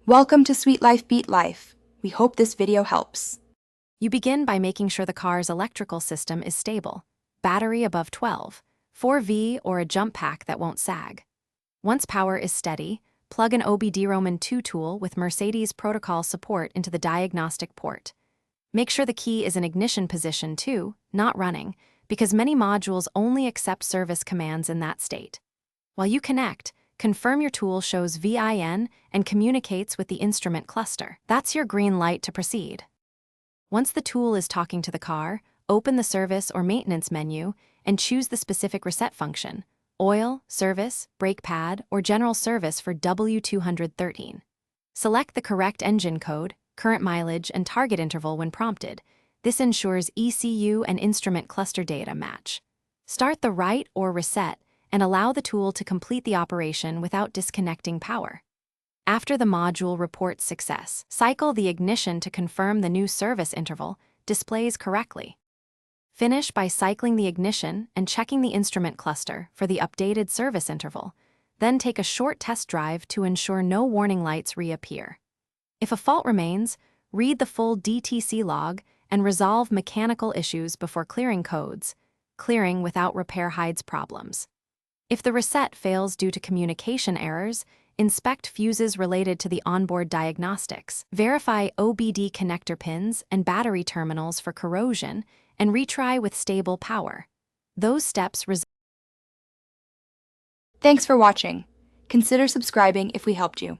Welcome to Sweet Life Beat Life. We hope this video helps. You begin by making sure the car's electrical system is stable, battery above 12, 4V or a jump pack that won't sag. Once power is steady, plug an OBD-ROMAN2 tool with Mercedes protocol support into the diagnostic port. Make sure the key is in ignition position too, not running, because many modules only accept service commands in that state. While you connect, confirm your tool shows VIN and communicates with the instrument cluster. That's your green light to proceed. Once the tool is talking to the car, open the service or maintenance menu and choose the specific reset function: oil, service, brake pad, or general service for W213. Select the correct engine code, current mileage, and target interval when prompted. This ensures ECU and instrument cluster data match. Start the right or reset and allow the tool to complete the operation without disconnecting power. After the module reports success, cycle the ignition to confirm the new service interval displays correctly. Finish by cycling the ignition and checking the instrument cluster for the updated service interval, then take a short test drive to ensure no warning lights reappear. If a fault remains, read the full DTC log and resolve mechanical issues before clearing codes. Clearing without repair hides problems. If the reset fails due to communication errors, inspect fuses related to the onboard diagnostics. Verify OBD connector pins and battery terminals for corrosion, and retry with stable power. Those steps Thanks for watching. Consider subscribing if we helped you.